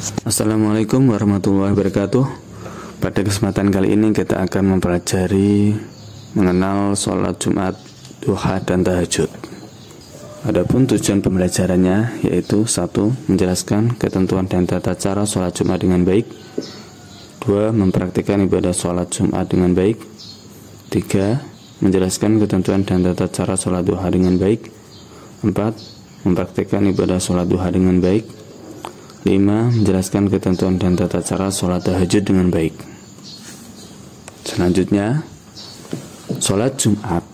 Assalamualaikum warahmatullahi wabarakatuh. Pada kesempatan kali ini kita akan mempelajari mengenal sholat Jumat, duha, dan tahajud. Adapun tujuan pembelajarannya yaitu 1. Menjelaskan ketentuan dan tata cara sholat Jumat dengan baik. 2. Mempraktikkan ibadah sholat Jumat dengan baik. 3. Menjelaskan ketentuan dan tata cara sholat duha dengan baik. 4. Mempraktikkan ibadah sholat duha dengan baik. 5. Menjelaskan ketentuan dan tata cara sholat tahajud dengan baik. Selanjutnya, sholat Jumat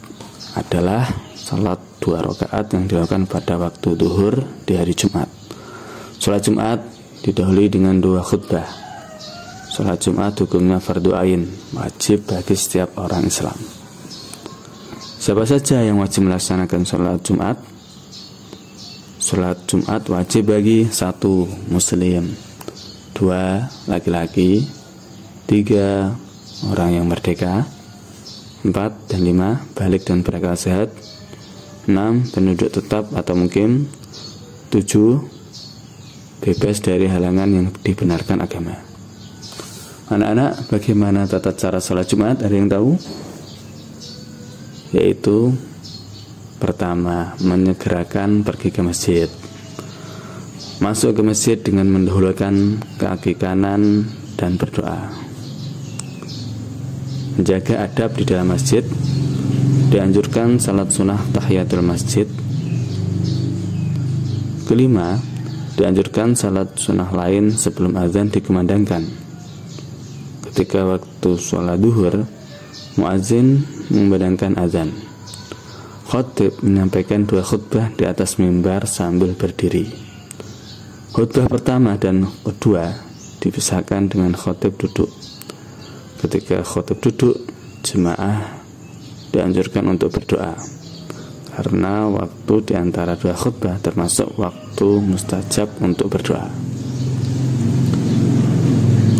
adalah sholat 2 rakaat yang dilakukan pada waktu duhur di hari Jumat. Sholat Jumat didahului dengan 2 khutbah. Sholat Jumat hukumnya fardu ain, wajib bagi setiap orang Islam. Siapa saja yang wajib melaksanakan sholat Jumat? Sholat Jumat wajib bagi 1. Muslim, 2. Laki-laki, 3. Orang yang merdeka, 4 dan 5. Balik dan berakal sehat, 6. Penduduk tetap atau mukim, 7. Bebas dari halangan yang dibenarkan agama. Anak-anak, bagaimana tata cara sholat Jumat? Ada yang tahu? Yaitu pertama, menyegerakan pergi ke masjid. Masuk ke masjid dengan mendahulukan kaki kanan dan berdoa. Menjaga adab di dalam masjid. Dianjurkan salat sunnah tahiyatul masjid. Kelima, dianjurkan salat sunnah lain sebelum azan dikumandangkan. Ketika waktu sholat duhur, muazin memandangkan azan. Khatib menyampaikan 2 khutbah di atas mimbar sambil berdiri. Khutbah pertama dan kedua dipisahkan dengan khatib duduk. Ketika khatib duduk, jemaah dianjurkan untuk berdoa, karena waktu di antara 2 khutbah termasuk waktu mustajab untuk berdoa.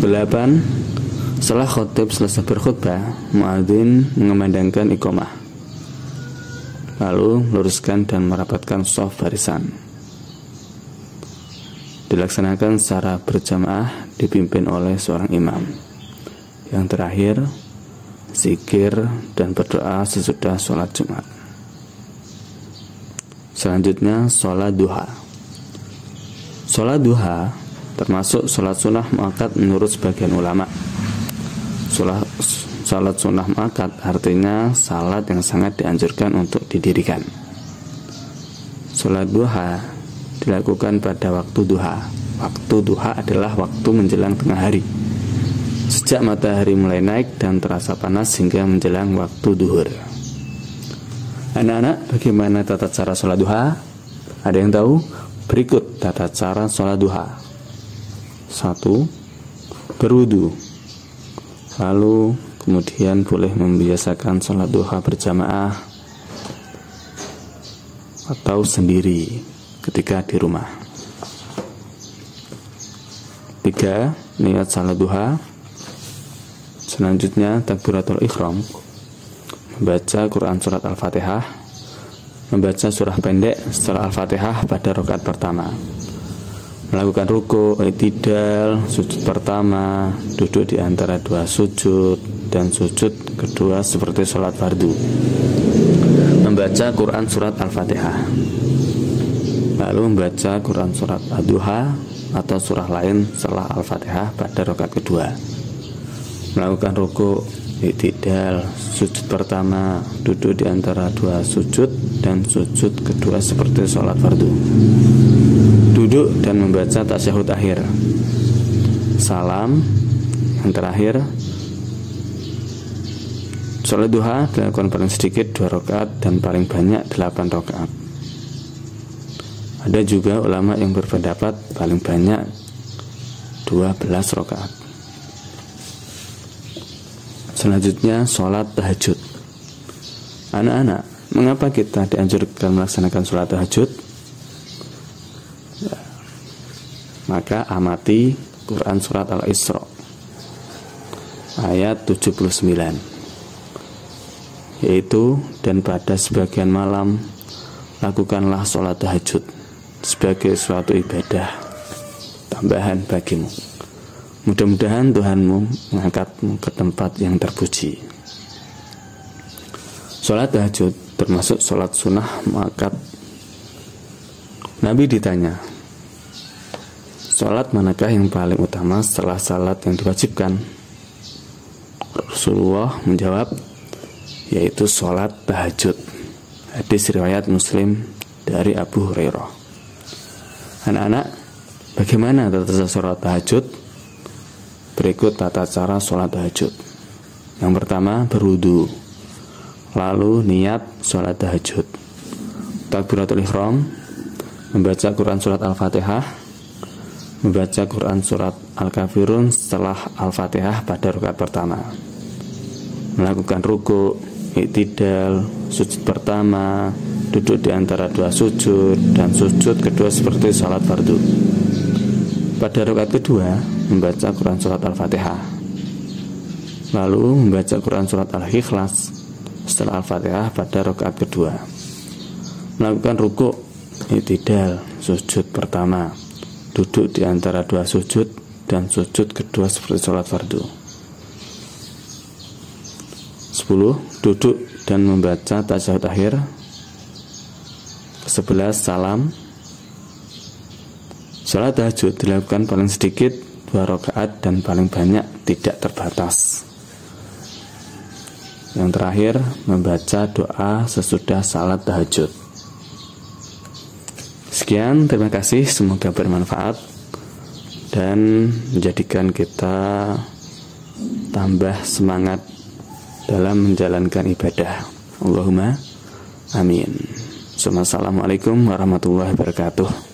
8. Setelah khatib selesai berkhutbah, muadzin mengumandangkan iqamah, lalu luruskan dan merapatkan shaf barisan. Dilaksanakan secara berjamaah dipimpin oleh seorang imam. Yang terakhir, zikir dan berdoa sesudah sholat Jumat. Selanjutnya, sholat duha. Sholat duha termasuk sholat sunnah muakkad menurut sebagian ulama. Salat sunnah muakkad artinya salat yang sangat dianjurkan untuk didirikan. Salat duha dilakukan pada waktu duha. Waktu duha adalah waktu menjelang tengah hari, sejak matahari mulai naik dan terasa panas hingga menjelang waktu duhur. Anak-anak, bagaimana tata cara salat duha? Ada yang tahu? Berikut tata cara salat duha. 1. Berwudu. Lalu kemudian boleh membiasakan sholat duha berjamaah atau sendiri ketika di rumah. 3. Niat sholat duha. Selanjutnya takbiratul ihram, membaca Quran surat Al-Fatihah, membaca surah pendek setelah Al-Fatihah pada rakaat pertama, melakukan ruku, i'tidal, sujud pertama, duduk di antara 2 sujud, dan sujud kedua seperti sholat fardu, membaca Quran surat Al-Fatihah, lalu membaca Quran surat Ad-Duha atau surah lain setelah Al-Fatihah pada rakaat kedua, melakukan ruku, i'tidal, sujud pertama, duduk di antara 2 sujud, dan sujud kedua seperti sholat fardu, duduk dan membaca tasyahud akhir, salam. Yang terakhir, sholat duha dilakukan paling sedikit 2 rakaat dan paling banyak 8 rakaat. Ada juga ulama yang berpendapat paling banyak 12 rakaat. Selanjutnya, sholat tahajud. Anak-anak, mengapa kita dianjurkan melaksanakan sholat tahajud? Maka amati Quran surat Al-Isra ayat 79, yaitu, dan pada sebagian malam lakukanlah sholat tahajud sebagai suatu ibadah tambahan bagimu. Mudah-mudahan Tuhanmu mengangkatmu ke tempat yang terpuji. Sholat tahajud termasuk sholat sunnah muakkad. Nabi ditanya, sholat manakah yang paling utama setelah sholat yang diwajibkan? Rasulullah menjawab, yaitu sholat tahajud. Hadis riwayat Muslim dari Abu Hurairah. Anak-anak, bagaimana tata sholat tahajud? Berikut tata cara sholat tahajud. Yang pertama, berwudu, lalu niat sholat tahajud. Takbiratul ihram, membaca Quran surat Al-Fatihah, membaca Quran surat Al-Kafirun setelah Al-Fatihah pada rakaat pertama, melakukan ruku, i'tidal, sujud pertama, duduk di antara dua sujud, dan sujud kedua seperti sholat fardu. Pada rakaat kedua, membaca Quran surat Al-Fatihah, lalu membaca Quran surat Al-Ikhlas setelah Al-Fatihah pada rakaat kedua, melakukan ruku, i'tidal, sujud pertama, duduk di antara dua sujud, dan sujud kedua seperti sholat fardu. 10. Duduk dan membaca tasyahud akhir. 11. Salam. Sholat tahajud dilakukan paling sedikit 2 rakaat dan paling banyak tidak terbatas. Yang terakhir, membaca doa sesudah salat tahajud. Sekian, terima kasih, semoga bermanfaat dan menjadikan kita tambah semangat dalam menjalankan ibadah. Allahumma amin. Assalamualaikum warahmatullahi wabarakatuh.